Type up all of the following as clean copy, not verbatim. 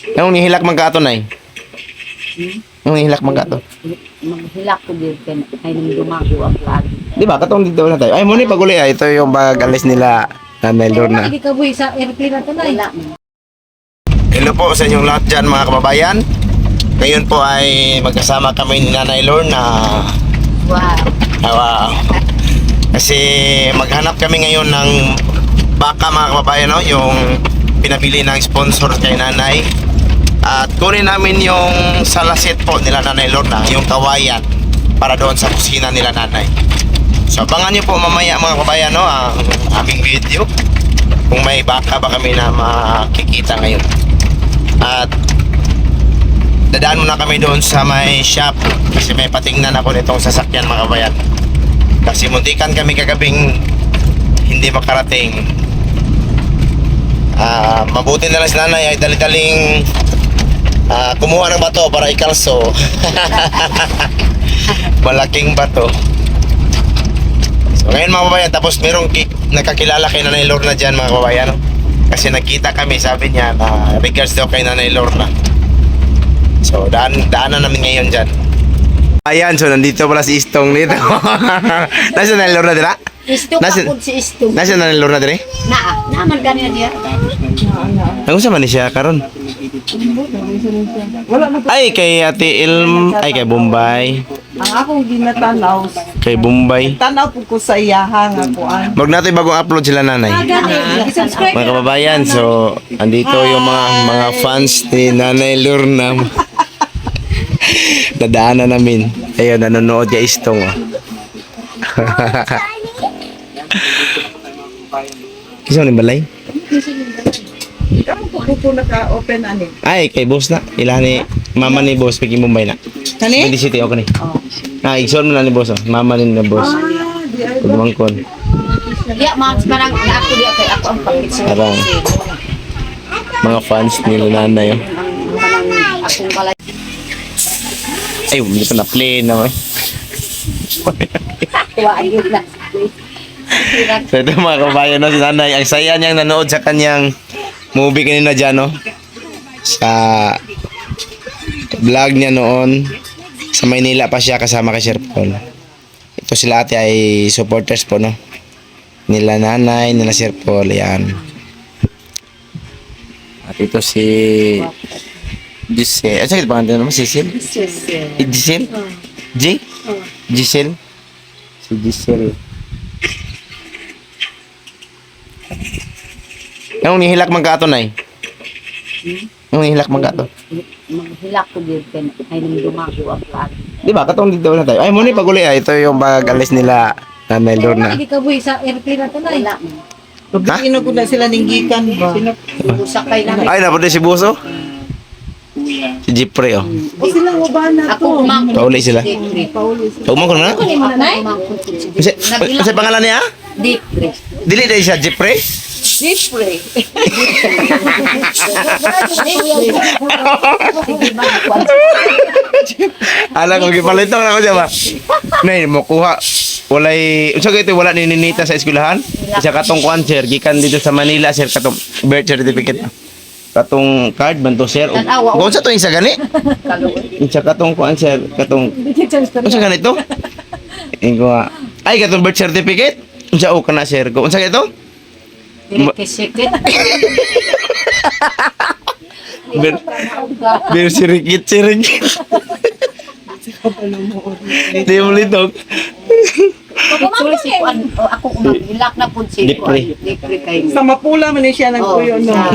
Yung nihilak man ka ato, nay. Yung nihilak man ka ato. Maghilak ko dito ay nang dumago ang flag. Di ba? Katong dito na tayo. Ay, muna paguli. Ito yung bag-alis nila Nanay Lorna. Hindi ka buhay sa airplane na to na. Hello po sa inyong lahat dyan, mga kababayan. Ngayon po ay magkasama kami ni Nanay Lorna. Wow. Wow. Kasi maghanap kami ngayon ng baka, mga kababayan, no? Yung pinabili ng sponsor kay Nanay. At kunin namin yung salasit po nila Nanay Lorna, yung kawayan, para doon sa kusina nila Nanay. So abangan nyo po mamaya, mga kababayan, no, ang aming video kung may baka ba kami na makikita ngayon. At dadaan muna kami doon sa may shop kasi may patingnan ako nitong sasakyan, mga kababayan. Kasi muntikan kami kagabing hindi makarating. Mabuti na lang si Nanay ay dali-daling kumuha ng bato para ikalso. Malaking bato. So ngayon, mga kababayan, tapos merong nakakilala kay Nanay Lorna dyan, mga kababayan, no? Kasi nagkita kami, sabi niya na regards daw kay Nanay Lorna. So daanan namin ngayon dyan. Ayan, so nandito pala si Istong dito. Nasa Nanay Lorna dira? Isto Nasa- kapod si Isto. Nasa Nanay Lorna dira? Naman ganyan dia. Ano sa man siya karon? Ay kay Ate Ilm, ay kay Bombay, Ang akong ginatanaw, kay Bombay. tanaw po ko sa iyaha nga kuan. Wag natin bagong upload sila, Nanay. Subscribe. Mga kababayan, so andito yung mga fans ni Nanay Lorna. Dadaanan namin. Ayun, nanonood kay Istong. Oh. Kisa ni balay? Karon po po naka-open ani. Ay, kay boss na. Ilahan ni mama ni boss, piki Bombay na. Kani? Hindi city ako ni. Igsoon mo na ni boss. Oh. Mama ni na boss. Di ay Kumangkon. Dia mas parang ako dia kay ako ang pangitso. Parang mga fans ni Nanay. Oh. Akong balay. Ay, hindi pa na-play na. Tuwa ayun na. So ito, mga kabayan, no, si Nanay, ang saya niyang nanood sa kanyang movie kanina dyan, no? Sa vlog niya noon sa Maynila pa siya kasama kay Sir Paul. Ito sila ate ay supporters po, no? Nila Nanay, nila Sir Paul, yan. At ito si Giselle. Ano sakit ba natin naman? Cecil? Giselle? G? Giselle? Si Giselle. Yung nihilak man ka ato, Nay. Yung nihilak man ka ato. Maghilak ko dito ay nang dumago ang flag. Di ba? Katong dito na tayo. Ay, muna paguli. Ito yung bag-alis nila Nanay Lorna. Hindi ka buhay sa airplane na to na. Pagkino ko na sila ninggikan ba? Sakay na. Ay, napunta si Buso. Si Jeffrey, oh. O sila mo ba na Ako to? umangkot. Pauli sila. Tumang ko na. Kunin mo na nay. Umangkot si Jeffrey. Kasi pangalan niya? Jeffrey. Dili dahil siya Jeffrey? Jeffrey. Alam ko, gipalito na ako siya ba? Nay, mo kuha. Walay, unsa kay ito, wala ni Ninita sa eskwelahan? Isa katong kuan, sir. Gikan dito sa Manila, sir, katong birth certificate. Katong card, banto, sir. Kung sa to isa gani? Isa katong kuan, sir. Katong, unsa ganito? Ingo nga. Ay, katong birth certificate? Unsa o ka na, sir? Kung unsa ito? Secret. Bir sirikit. Di mo litok. Actually, si Juan, ako umangilak na po si Jeffrey. Jeffrey kayo. Sa mapula man ni siya ng kuyo no. sa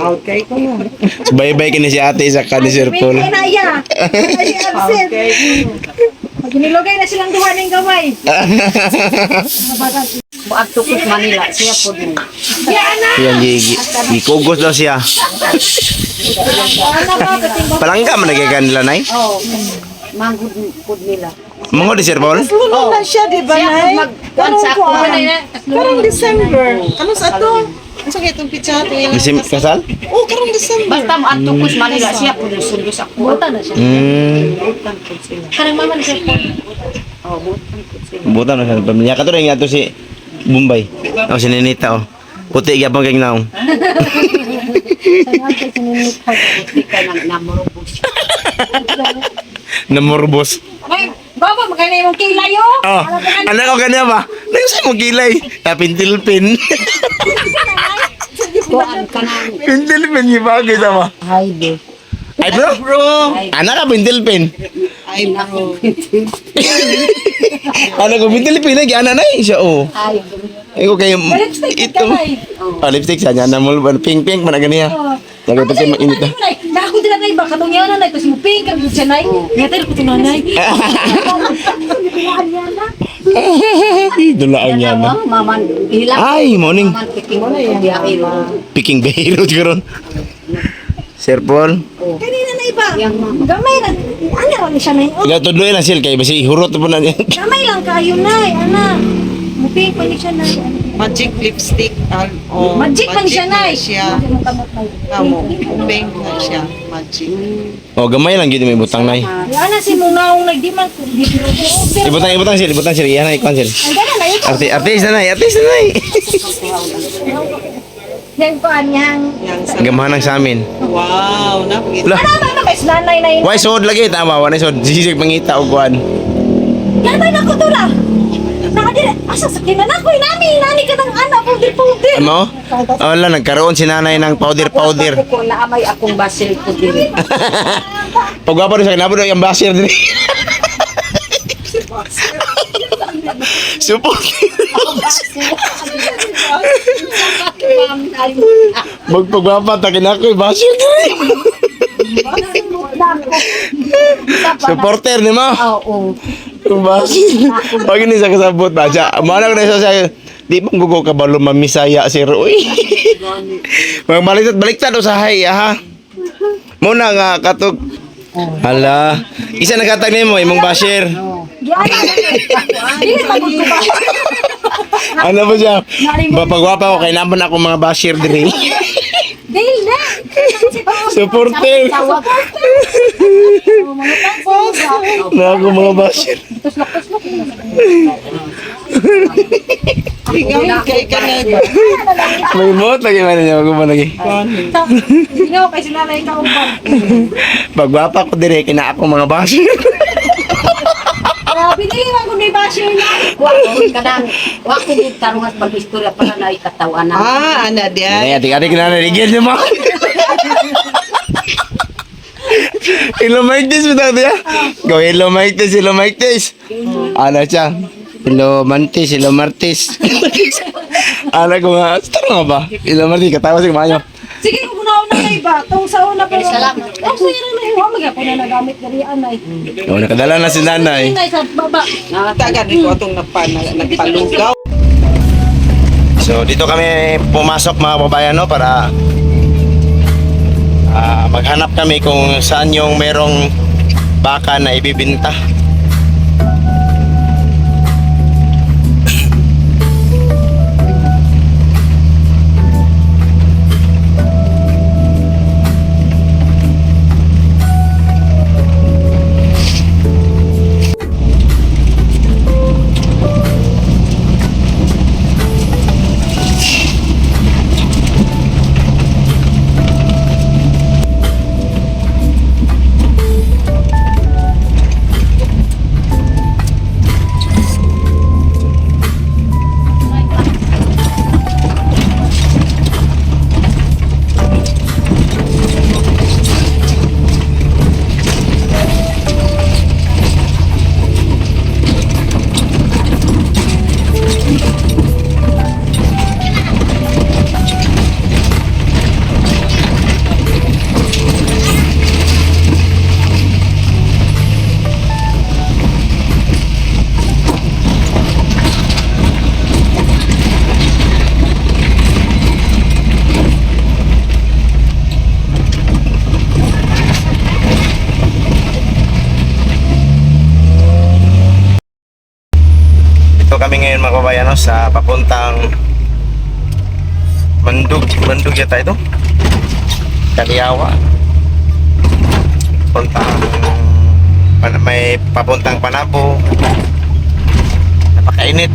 Out kay ko no. Bye-bye kini si ate sa kani Sir Paul. Naya. Okay. Pag nilogay na silang duha ng gamay. Buat tukos Manila, siya po din. Yan, gikugos daw siya. Palangga man nagiging nila, Nay? Oh, manggod pod nila. Mga di Sir Paul? Luno na siya di ba Siya nay? po magkuhan sa ako. Karong December. Ano sa to? Ano sa itong pizza to? Kasal? Oh, karong December. Basta mo ang tukos Manila, siya po din sundo sa ako. Buta na siya. Butan po sila. Karang mama ni Sir Paul. Oh, butan po sila. Buta na sa pamilya. Kato rin nga to si Bombay. O si Ninita, oh. Puti gyapon kay naong. Buti ka nang namurubos. Namurbos. Ay, baba, magkana yung kilay yo. Oh, anak ko kanya ba? Nasa mo kilay. Pintilpin. Kuan ka nang. Pintilpin yung bagay sama. Ay, be. Ay bro, anak ka pintilpin. Ay, bro. Anak ko pintilpin lagi, anak na siya oh. Ay, Iko kayo lipstick ito. ka kay. Ah, lipstick sa niya na mo pink pink man ganiya. Lagi pa tayo mainit na. Na ako dila nay baka tong yana nay kasi mo pink ka gud siya nay. Ngatel ko tunanay. Dulaan niya na. Maman ilang. Ay, morning. Maman picking mo na yung biyahero. Picking behiro karon. Sir Paul, Kanina na iba. Yang mama. Gamay na. Ano rin siya na yun? ikaw tudloy lang sil kay basi hurot po na niya. Gamay lang kayo na. Ana. Muping pa niya na. Magic lipstick. Oh, Magic man siya na. siya. Amo, upeng na siya. Magic. Oh, gamay lang gid may butang nay. Ana si Mungaong nagdiman. Di pero. Ibutang sil, iyan na ikon sil. Ang gana na yun. Artist na nay. Yan ko anyang. Yang sa... Gamahan sa amin. Wow, napagit. Lah, Ano ba na nanay na yun? why sod lagi tama, wala sod. Sisig pangita og kuan. Gamay na ko to la. Nakadira. Asa sa kinanako nani ka ng anak pudi. Amo? Wala nagkaroon si nanay ng powder. Ko naamay akong basil ko diri. Pagwapa rin sa kinabod yung basir din. Support. Magpagwapa ta kinako yung basir din. Supporter ni mo. Oo. Yung basir. Pag ini sa kasabot ba siya. Mana ko na isa siya. Di bang gugo ka ba lumamisaya si Roy? Baliktad usahay ha. Muna nga katog. Hala. Isa nagkatag nimo imong basir. Dili magud ko ba? Ano ba siya? Mapagwapa ko kay naman ako mga basir diri. Dili na. Supporter. Na ako mga basir. Ikaw, kay ka na. May mot lagi man niya magumana lagi. Ikaw kay sila na ikaw pa. Pagwapa ko diri kina ako mga basir. Binili man ko ni Bashir na. Wa ka nang. Wa ko gid tarungas pag-istorya para na ikatawan na. Ana dia. Ay, atik na narigyan niyo mo. Hello Mike Tis mo ya? Go hello Mike Tis. Ano siya? Hello Mantis, hello Martis. Ano ko nga, tara nga ba? Hello Martis, katawa si Mayo. Sige, kung una na iba. Tong sa una pa. Salamat. Ang sira na yung mga po na nagamit dari anay. Oh, nakadala na si nanay. Inay sa baba. Taga ni ko atong nagpalugaw. So dito kami pumasok mga babayan no para maghanap kami kung saan yung merong baka na ibibinta. Kami ngayon mga kabayan no, sa papuntang Mandug yata ito Kaliawa may papuntang Panabo. Napakainit,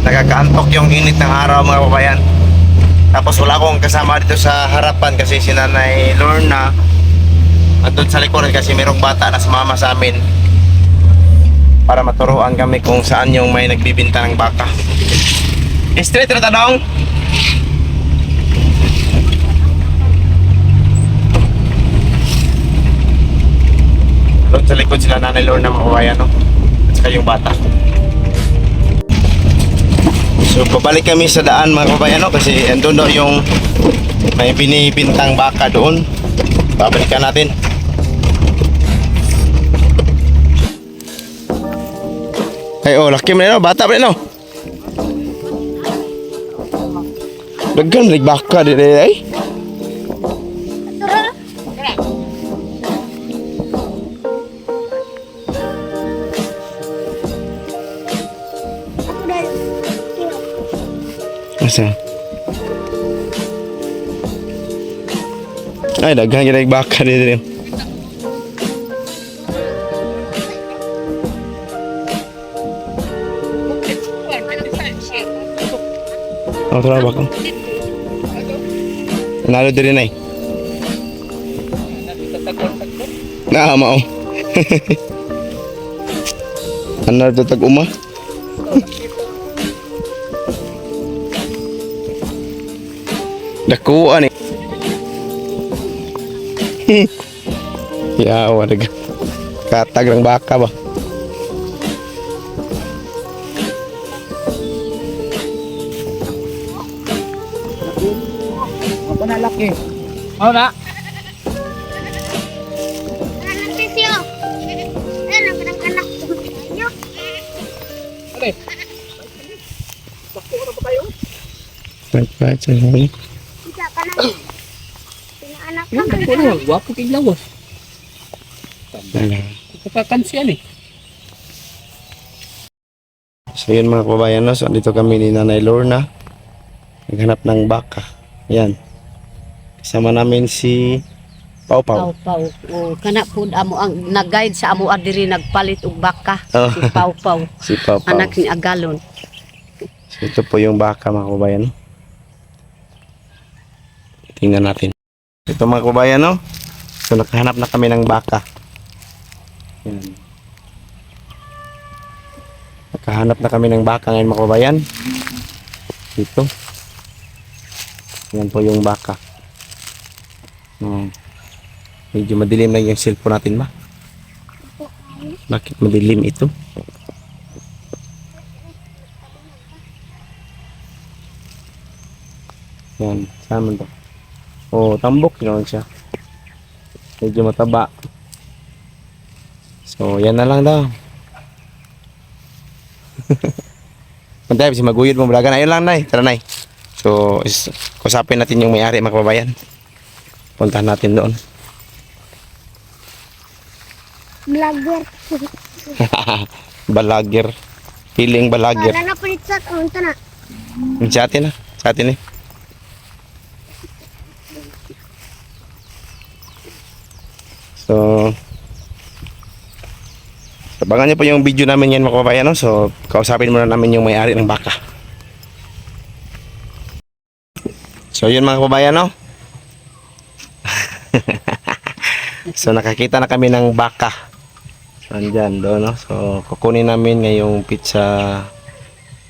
nakakaantok yung init ng araw mga kabayan, Tapos wala akong kasama dito sa harapan kasi si Nanay Lorna andun sa likuran kasi merong bata na sumama sa amin para maturuan kami kung saan yung may nagbibinta ng baka. Straight na tanong. Doon sa likod sila Nanay Lorna mga kabayan, no? At saka yung bata. So pabalik kami sa daan mga kabayan, no? Kasi andun daw yung may binibintang baka doon. Babalikan natin. Ay, oh, laki mo na, no? Bata pa rin, no? Daghan, baka din, ay. Asa? Ay, daghan kita baka din. Oh, tara ba ko? Nalo din ay. Mao. Ano tatag uma? Dakuan eh. Ya, wala ka. Katag ng baka ba? Ako na laki. Oo na. Right, sorry. Wapo kay lawas. Kakansiyan eh. So yun mga kababayan, no? So dito kami ni Nanay Lorna naghanap ng baka. Yan. Kasama namin si Pau Pau. Pau. O kana pud amo ang nag-guide sa amo diri nagpalit og baka. Oh. Si Pau Pau. Si Pau Pau. Anak ni Agalon. So ito po yung baka mga kababayan. Tingnan natin. Ito mga kababayan, no? So nakahanap na kami ng baka. Yan. Nakahanap na kami ng baka ngayon mga kababayan. Ito. Yan po yung baka. Medyo madilim lang yung cellphone natin ba? Bakit madilim ito? Yan, saan man to? Oh, tambok yun siya. Medyo mataba. So, yan na lang daw. Pantay, si maguyod mo balagan. Ayun lang, Nay. Tara, Nay. So, kusapin natin yung may-ari mga kababayan. Puntahan natin doon. Vlogger. Balager. Feeling balager. Wala na palit sa kaunta na. Sa atin na. Sa atin eh. So, abangan niyo po yung video namin yan mga kababayan, no? So, kausapin muna namin yung may-ari ng baka. So, yun mga kababayan, no? So, nakakita na kami ng baka. So, andyan doon, no? So, kukunin namin ngayong pizza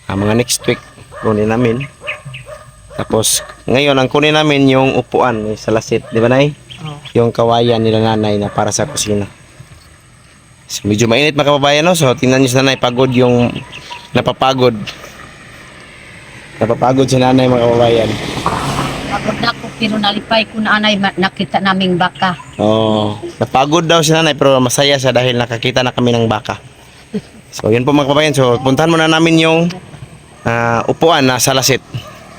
mga next week. Kunin namin. Tapos, ngayon, ang kunin namin yung upuan, may salasit, di ba, Nay? Yung kawayan nila nanay na para sa kusina. So, medyo mainit mga kababayan, no? So tingnan nyo si nanay, pagod yung napapagod si nanay mga kababayan. Pagod na ko pero nalipay ko na anay nakita naming baka. Oh, napagod daw si nanay pero masaya siya dahil nakakita na kami ng baka. So yun po mga kababayan, so puntahan muna namin yung upuan na salasit.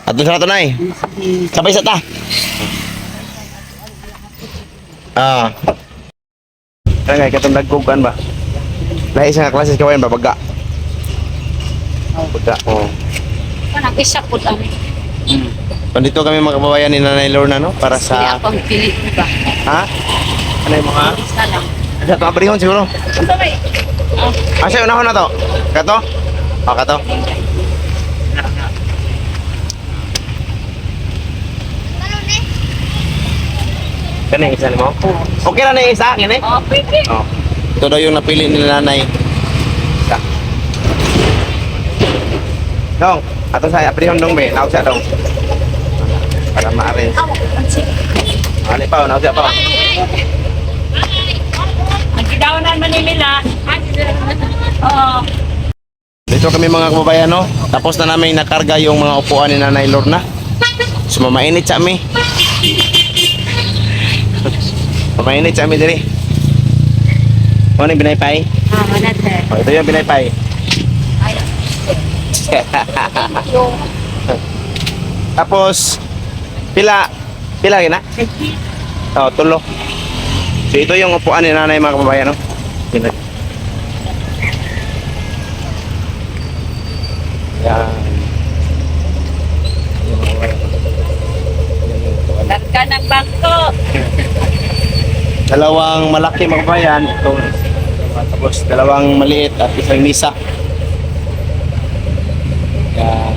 At doon sa nato, Nay. Sabay sa ta. Kaya nga, katong nagkugan ba? Lahi isang klases kawayan ba? Baga. Baga, oo. Kanang isa po lang. Nandito kami mga kababayan ni Nanay Lorna, no? Para Hindi sa... akong pili ba? Ha? Ano yung mga... Isa lang. Sa ito, abrihon siguro. Sabay. Sa'yo, unahon na to. Kato? O, kato. Kani isa mo? Okay na na isa akin eh. Oh, pwede. Oh. Ito daw yung napili ni nanay. Isa. Dong, ato saya prihon dong be, naog siya dong. Para ma-arrange. Ali pa, naog siya pa. Magkidaonan man ni Mila. Oo. Dito kami mga kababayan, no? Tapos na namin nakarga yung mga upuan ni Nanay Lorna. So mamainit sa amin. Mamainit sa amin diri. Ano yung binaypay? Wala sir. Oh, ito yung binaypay. Tapos pila gina? Oh, tulo. So ito yung upuan ni Nanay mga kababayan, no? Yan. Larga ng bangko. Dalawang malaki mga kababayan, ito. Tapos dalawang maliit at isang misa. Yan.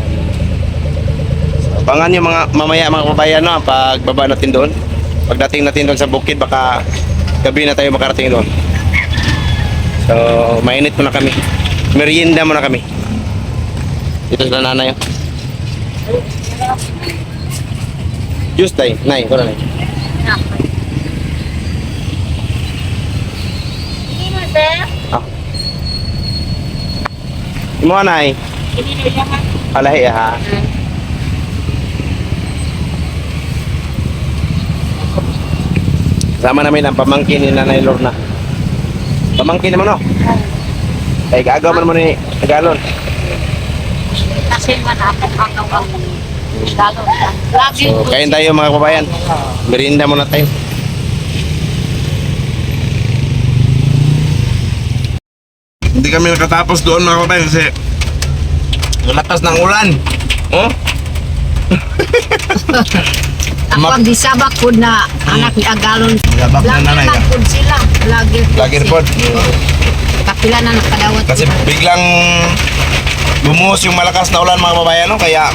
So, abangan yung mga mamaya mga kababayan, no, pagbaba natin doon. Pagdating natin doon sa bukid, baka gabi na tayo makarating doon. So, mainit muna kami. Merienda muna kami. Dito sa nanay. Juice tayo. Nay, wala nay. Ah. Imo nay. Alahi ha. Sama namin ang pamangkin ni Nanay Lorna. Pamangkin naman, no? Ay, gagawa man mo ni Tagalog. Kasi man ako ang galo. Lagi. So, kain tayo mga kababayan. Merienda muna tayo. Hindi kami nakatapos doon mga kababayan kasi lakas ng ulan. Oh? Ako ang disabak po na anak ni Agalon. Sabak na Lagi nanay lang ka. po sila. Lagi po. Kapila na nakadawat. Kasi biglang bumuhos yung malakas na ulan mga kababayan, no? Kaya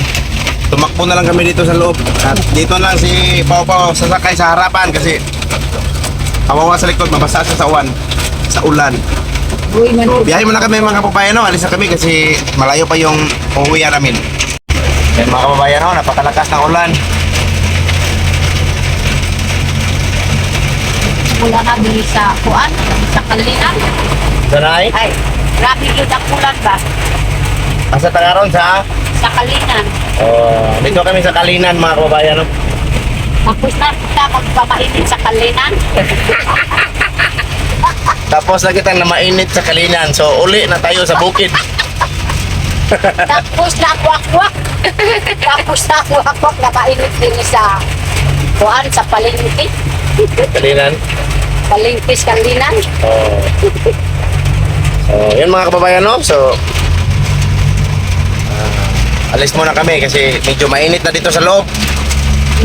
tumakbo na lang kami dito sa loob. At dito lang si Pao Pao sasakay sa harapan kasi kawawa sa likod, mabasa siya sa uwan. Sa ulan. Uy, man po. Biyahe muna kami mga kababayan, no? Alis na kami kasi malayo pa yung uuwian namin. Yan mga kababayan, no? Napakalakas ng ulan. Mula na bili sa kuan, sa Kalinan. Sanay? Ay, grabe yun ang kulan ba? Asa tangaron sa? Sa Kalinan. Dito kami sa Kalinan mga kababayan, no? Tapos na kita magpamainit sa Kalinan. Tapos na kitang na mainit sa Kalinan. So uli na tayo sa bukid. Tapos na akwak-kwak. Tapos na akwak-kwak na mainit din sa kuan, sa palengke. Kalinan. Palengke sa Kalinan. So, yun mga kababayan, no? So, alis muna kami kasi medyo mainit na dito sa loob.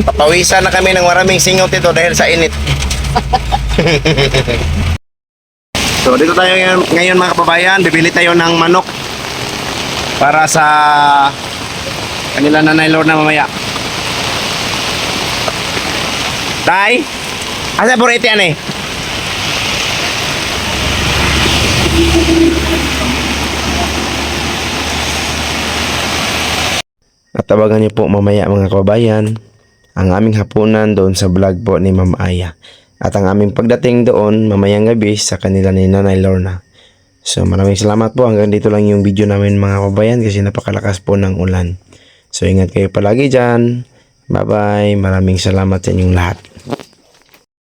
Papawisan na kami ng maraming singaw dito dahil sa init. So, dito tayo ngayon mga kababayan. Bibili tayo ng manok para sa kanila Nanay Lorna mamaya. Tay? Asa po rito yan eh? At tawagan niyo po mamaya mga kababayan ang aming hapunan doon sa vlog po ni Ma'am Aya. At ang aming pagdating doon mamayang gabi sa kanila ni Nanay Lorna. So maraming salamat po. Hanggang dito lang yung video namin mga kababayan kasi napakalakas po ng ulan. So ingat kayo palagi dyan. Bye bye. Maraming salamat sa inyong lahat.